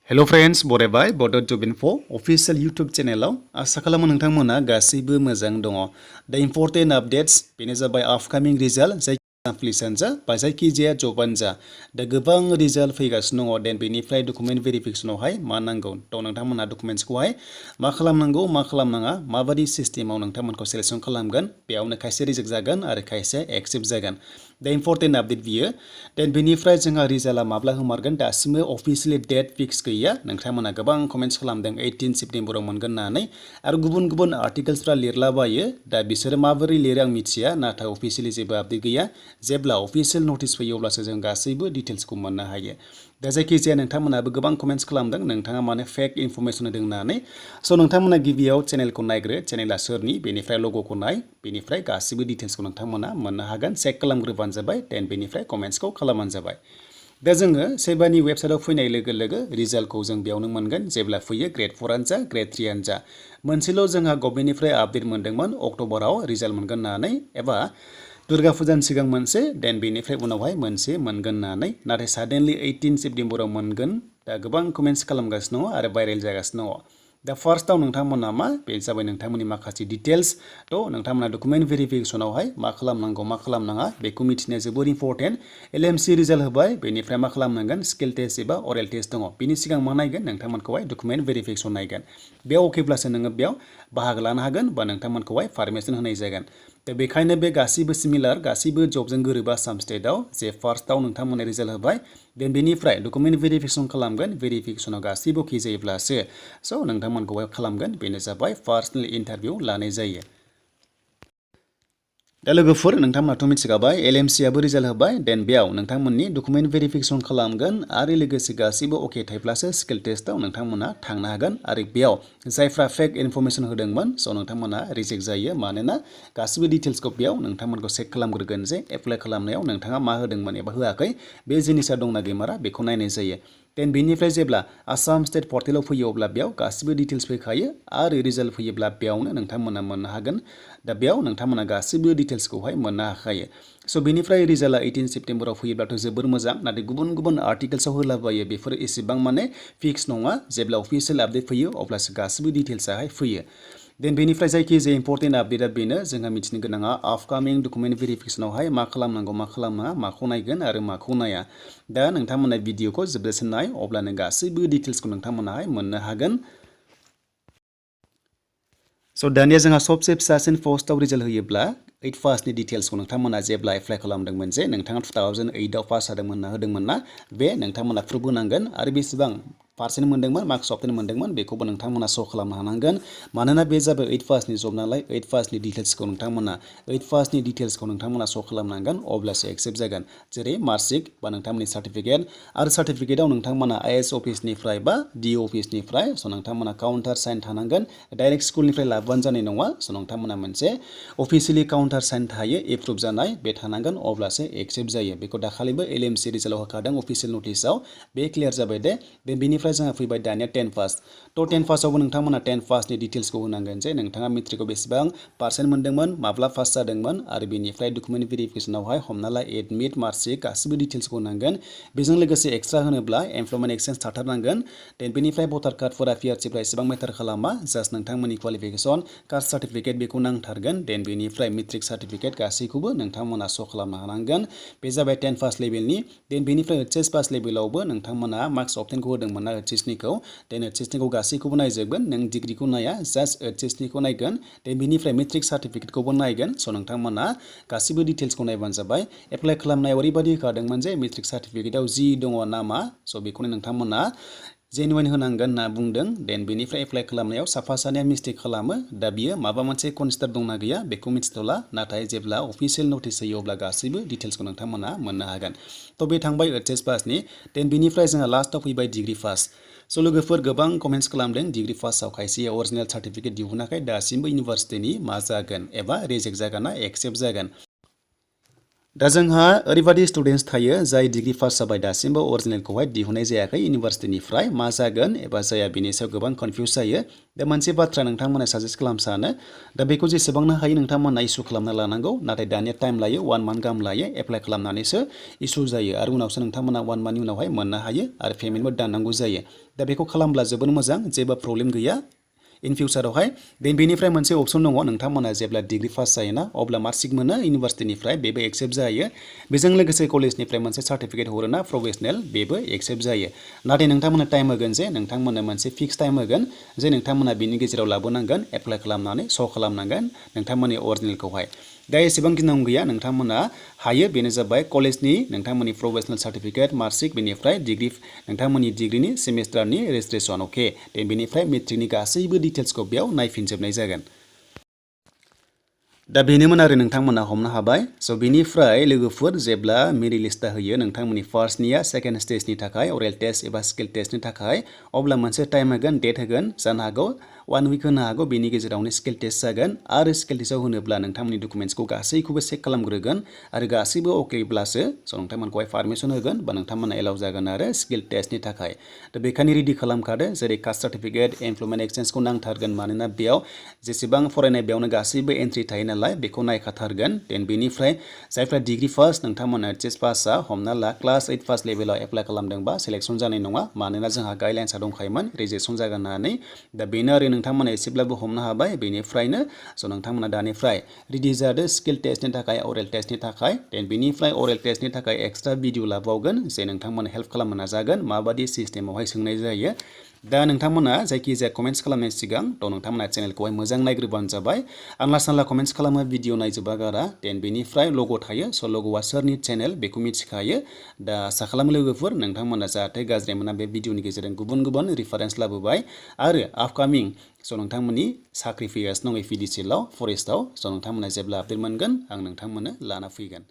Hello friends, बरायबाय Bodo 2.4 official YouTube channel आशा खालामो नोंथांमोना गासैबो मोजां दङ। The important updates बेनो जाबाय upcoming result जायखि application जा बा जायखि जाया जबानो जा दा गोबां रिजाल्ट फैगासिनो दङ देन बेनिफ्राय डकुमेन्ट भेरिफिकेशनावहाय मा नांगौ थ' नोंथांमोना डकुमेन्ट्सखौहाय मा खालामनांगौ मा खालामनाङा माबादि सिस्टेमाव नोंथांमोनखौ सेलेक्सन खालामगोन बेयावनो खायसे रिजेक्ट जागोन आरो खायसे एक्सेप्ट जागोन दा इम्पर्टेन्ट आपडेट बियो देन बेनिफ्राय जोंहा रिजाल्टआ माब्ला होमारगोन दासिमबो अफिसियेलि डेट फिक्स गैया नोंथांमोना गोबां कमेन्ट्स खालामदों 18 सेप्टेम्बराव मोनगोन होननानै आरो गुबुन गुबुन आर्टिकल्सफ्रा लिरलाबायो दा बिसोरो माबोरै लिरो आं मिथिया नाथाय अफिसियेलि जेबो आपडेट गैया जेब्ला अफिसियेल नटिस फैयो अब्लासो जों गासैबो डिटेल्सखौ मोननो हायो दा जायखिजाया नोंथांमोनाबो गोबां कमेन्ट्स खालामदों नोंथाङा मानो फेक इनफरमेसन होदों होननानै स' नोंथांमोना गिबियाव चेनेलखौ नायग्रो चेनेला सोरनि बेनिफ्राय लग'खौ नाय बेनिफ्राय गासैबो डिटेल्सखौ नोंथांमोना मोननो हागोन चेक खालामग्रोबानो जाबाय देन बेनिफ्राय कमेन्ट्सखौ खालामबानो जाबाय दा जोङो सेबानि वेबसाइटआव फैनाय लोगो लोगो रिजाल्टखौ जों बेयावनो मोनगोन जेब्ला फैयो ग्रेड 4 आनो जा ग्रेड 3 आनो जा मोनसेल' जोंहा गभर्नमेन्टनिफ्राय आपडेट मोनदोंमोन अक्ट'बराव रिजाल्ट मोनगोन होननानै एबा दुर्गा फुजानि सिगां मोनसे देन बेनिफ्राय उनावहाय मोनसे मोनगोन होननानै नाथाय साडेनलि 18 सेप्टेम्बराव मोनगोन दा गोबां कमेन्ट्स खालामगासिनो दङ आरो भाइरेल जागासिनो दङ दा फार्स्टआव नोंथांमोना मा बे जाबाय नोंथांमोननि माखासे डिटेल्स थ' नोंथांमोना डकुमेन्ट भेरिफिकेशनावहाय मा खालामनांगौ मा खालामनाङा बेखौ मिथिनाया जोबोर इम्पर्टेन्ट LMC रिजाल्ट होबाय बेनिफ्राय मा खालामनांगोन स्किल टेस्ट एबा अरेल टेस्ट दङ बिनि सिगां मा नायगोन नोंथांमोनखौहाय डकुमेन्ट भेरिफिकेशन नायगोन बेयाव अकेब्लासो नोङो बेयाव बाहागो लानो हागोन बा नोंथांमोनखौहाय पारमिसन होनाय जागोन दा बेखायनो बे गासैबो सिमिलार गासैबो जबजों गोरोबा आसाम स्टेटआव जे फार्स्टआव नोंथांमोननि रिजाल्ट होबाय देन बेनिफ्राय डकुमेन्ट भेरिफिकेशन खालामगोन भेरिफिकेशनाव गासैबो अके जायोब्लासो स' नोंथांमोनखौहाय खालामगोन बेनो जाबाय पार्सनेल इन्टारभिउ लानाय जायो दा लोगोफोर नोंथांमोनाथ' मिथिखाबाय LMC आबो रिजाल्ट होबाय देन बेयाव नोंथांमोननि डकुमेन्ट भेरिफिकेशन खालामगोन आरो लोगोसे गासैबो अके थायोब्लासो स्किल टेस्टआव नोंथांमोना थांनो हागोन आरो बेयाव जायफ्रा फेक इनफरमेसन होदोंमोन स' नोंथांमोना रिजेक्ट जायो मानोना गासैबो डिटेल्सखौ बेयाव नोंथांमोनखौ चेक खालामग्रोगोन जे एप्लाइ खालामनायाव नोंथाङा मा होदोंमोन एबा होआखै बे जिनिसा दंना गैमारा बेखौ नायनाय जायो देन बेनिफ्राय जेब्ला आसाम स्टेट पर्टेलाव फैयो अब्ला बेयाव गासैबो डिटेल्स फैखायो आरो रिजाल्ट फैयोब्ला बेयावनो नोंथांमोना मोननो हागोन दा बेयाव नोंथांमोना गासैबो डिटेल्सखौहाय मोननो हाखायो स' बेनिफ्राय रिजाल्टआ 18 सेप्टेम्बराव फैयोब्लाथ' जोबोर मोजां नाथाय गुबुन गुबुन आर्टिकल्सआव होलाबायो बेफोर एसेबां माने फिक्स नङा जेब्ला अफिसियेल आपडेट फैयो अब्लासो गासैबो डिटेल्सआहाय फैयो देन बेनिफ्राय जायखिजाया इम्पर्टेन्ट आपडेटआ बेनो जोंहा मिथिनो गोनाङा आपकामिं डकुमेन्ट भेरिफिकेशनावहाय मा खालामनांगौ मा खालामनाङा माखौ नायगोन आरो माखौ नाया दा नोंथांमोना भिडिअखौ जोबजासिम नाय अब्लानो गासैबो डिटेल्सखौ नोंथांमोनाहाय मोननो हागोन स' दानिया जोंहा सबसे फिसासिन पस्टआव रिजाल्ट होयोब्ला 8 पासनि डिटेल्सखौ नोंथांमोना जेब्ला एप्लाइ खालामदोंमोन जे नोंथाङा 2008आव पास जादोंमोन होनना होदोंमोन ना बे नोंथांमोना प्रुफ होनांगोन आरो बेसेबां पार्सेन्ट मोनदोंमोन मार्क्स अफ मोनदोंमोन बेखौबो नोंथांमोना श' खालामनो हानांगोन मानोना बे जाबाय 8 पासनि जब नालाय 8 पासनि डिटेल्सखौ नोंथांमोना 8 पासनि डिटेल्सखौ नोंथांमोना श' खालामनांगोन अब्लासो एक्सेप्ट जागोन जेरै मार्कशिट बा नोंथांमोननि सार्टिफिकेट आरो सार्टिफिकेटआव नोंथांमोना IAS अफिसनिफ्राय बा DO अफिसनिफ्राय स' नोंथांमोना काउन्टार साइन थानांगोन डाइरेक्ट स्कुलनिफ्राय लाबोबानो जानाय नङा स' नोंथांमोना मोनसे अफिसियेलि काउन्टार साइन थायो एप्रुभ जानाय बे थानांगोन अब्लासो एक्सेप्ट जायो बेखौ दाखालिबो LMC रिजाल्टआव होखादों अफिसियेल नटिसआव बे क्लियार जाबाय दे बेनिफ्राय जोंहा फैबाय दानिया 10 पास थ' 10 पासआवबो नोंथांमोना 10 पासनि डिटेल्सखौ होनांगोन जे नोंथाङा मेट्रिकआव बेसेबां पार्सेन्ट मोनदोंमोन माब्ला पास जादोंमोन आरो बेनिफ्राय डकुमेन्ट भेरिफिकेशनावहाय हमना ला एडमिट मार्कशिट गासैबो डिटेल्सखौ होनांगोन बेजों लोगोसे एक्सट्रा होनोब्ला एमप्लयमेन्ट एक्सचेन्ज थाथारनांगोन देन बेनिफ्राय भटार कार्डफोरा PRCफ्रा एसेबां मेटार खालामा जास्ट नोंथांमोननि क्वालिफिकेसन कास्ट सार्टिफिकेट बेखौ नांथारगोन देन बेनिफ्राय मेट्रिक सार्टिफिकेट गासैखौबो नोंथांमोना श' खालामनो हानांगोन बे जाबाय 10 पास लेभेलनि देन बेनिफ्राय HS पास लेभेलावबो नोंथांमोना मार्क्स अफ 10खौ होदोंमोन ना HSनिखौ देन HSनिखौ गासैखौबो नायजोबगोन नों डिग्रिखौ नाया जास्ट HSनिखौ नायगोन देन बेनिफ्राय मेट्रिक सार्टिफिकेटखौबो नायगोन स' नोंथांमोना गासैबो डिटेल्सखौ नायबानो जाबाय एप्लाइ खालामनायाव ओरैबायदि होखादोंमोन जे मेट्रिक सार्टिफिकेटआव जि दङ नामा स' बेखौनो नोंथांमोना जेनुइन होनांगोन होनना बुंदों देन बेनिफ्राय एप्लाइ खालामनायाव साफा सानैया मिस्टेक खालामो दा बियो माबा मोनसे कनसिडार दंना गैया बेखौ मिथिथ'ला नाथाय जेब्ला अफिसियेल नटिस होयो अब्ला गासैबो डिटेल्सखौ नोंथांमोना मोननो हागोन थ' बे थांबाय HS पासनि देन बेनिफ्राय जोंहा लास्टआव फैबाय डिग्रि पास स' लोगोफोर गोबां कमेन्ट्स खालामदों डिग्रि पासआव खायसेया अरिजिनेल सार्टिफिकेट दिहुनाखै दासिमबो इउनिभार्सिटिनि मा जागोन एबा रिजेक्ट जागोन ना एक्सेप्ट जागोन दा जोंहा ओरैबायदि स्टुडेन्टस थायो जाय डिग्री पास जाबाय दासिमबो अरिजिनेलखौहाय दिहुननाय जायाखै इउनिभार्सिटिनिफ्राय मा जागोन एबा जाया बेनि सायाव गोबां कनफिउज जायो। दा मोनसे बाथ्रा नोंथांमोना साजेस्ट खालाम सानो दा बेखौ जेसेबांनो हायो नोंथांमोना इसु खालामना लानांगौ नाथाय दानिया टाइम लायो 1 मान्थ गाहाम लायो एप्लाइ खालामनानैसो इसु जायो आरो उनावसो नोंथांमोना 1 मान्थनि उनावहाय मोननो हायो आरो पेमेन्टबो दाननांगौ जायो। दा बेखौ खालामब्ला जोबोद मोजां जेबो प्रब्लेम गैया इन फिउचारावहाय देन बेनिफ्राय मोनसे अपसन दङ नोंथांमोना जेब्ला डिग्री पास जायोना अब्ला मार्कशीट मोनो इउनिभार्सिटिनिफ्राय बेबो एक्सेप्ट जायो बेजों लोगोसे कलेजनिफ्राय मोनसे सार्टिफिकेट हरोना प्रफेसनेल बेबो एक्सेप्ट जायो नाथाय नोंथांमोना टाइम होगोन जे नोंथांमोना मोनसे फिक्स टाइम होगोन जे नोंथांमोना बिनि गेजेराव लाबोनांगोन एप्लाइ खालामनानै श' खालामनांगोन नोंथांमोननि अरिजिनेलखौहाय दा एसेबां गिनांगौ गैया नोंथांमोना हायो बेनो जाबाय कलेजनि नोंथांमोननि प्रफेसनेल सार्टिफिकेट मार्कशीट बेनिफ्राय डिग्री नोंथांमोननि डिग्रीनि सेमिस्टारनि रेजिस्ट्रेसन अके देन बेनिफ्राय मेट्रिकनि गासैबो डिटेल्सखौ बेयाव नायफिनजोबनाय जागोन। दा बेनोमोन आरो नोंथांमोना हमनो हाबाय स' बेनिफ्राय लोगोफोर जेब्ला मेरिट लिस्टआ होयो नोंथांमोननि फार्स्टनिया सेकेन्ड स्टेजनि थाखाय अरेल टेस्ट एबा स्किल टेस्टनि थाखाय अब्ला मोनसे टाइम होगोन डेट होगोन जानो हागौ 1 विक होनो हागौ बेनि गेजेरावनो स्किल टेस्ट जागोन आरो स्किल टेस्टआव होनोब्ला नोंथांमोननि डकुमेन्ट्सखौ गासैखौबो चेक खालामग्रोगोन आरो गासैबो अकेब्लासो स' नोंथांमोनखौहाय पारमिसन होगोन बा नोंथांमोना एलाउ जागोन आरो स्किल टेस्टनि थाखाय दा बेखायनो रेडि खालामखादो जेरै कास्ट सार्टिफिकेट एमप्लयमेन्ट एक्सचेन्जखौ नांथारगोन मानोना बेयाव जेसेबां फरायनाय बेयावनो गासैबो एन्ट्रि थायो नालाय बेखौ नायखाथारगोन देन बेनिफ्राय जायफ्रा डिग्री पास नोंथांमोना एच एस पासआ हमना ला क्लास 8 पास लेभेलाव एप्लाइ खालामदोंबा सिलेक्सन जानाय नङा मानोना जोंहा गाइडलाइन्सआ दंखायोमोन रिजेक्सन जागोन होननानै दा बेनो आरो नोंथांमोना एसेब्लाबो हमनो हाबाय बेनिफ्रायनो स' नोंथांमोना दानिफ्राय रेडि जादो स्किल टेस्टनि थाखाय अरेल टेस्टनि थाखाय देन बेनिफ्राय अरेल टेस्टनि थाखाय एक्सट्रा भिडिअ लाबावगोन जे नोंथांमोना हेल्प खालामनो नाजागोन माबायदि सिस्टेमावहाय सोंनाय जायो दा नोंथांमोना जायखिजाया कमेन्ट्स खालामनायनि सिगां थ' नोंथांमोना चेनेलखौहाय मोजां नायग्रोबानो जाबाय आनला सानला कमेन्ट्स खालामो भिडिअ नायजोबा गारा देन बेनिफ्राय लग' थायो स' लग'आ सोरनि चेनेल बेखौ मिथिखायो दा आसा खालामो लोगोफोर नोंथांमोना जाहाथे गाज्रि मोना बे भिडिअनि गेजेरजों गुबुन गुबुन रिफारेन्स लाबोबाय आरो आपकामिं स' नोंथांमोननि साख्रि फैगासिनो दं एपिडिसिएलआव फरेस्टआव स' नोंथांमोना जेब्ला आपडेट मोनगोन आं नोंथांमोननो लाना फैगोन।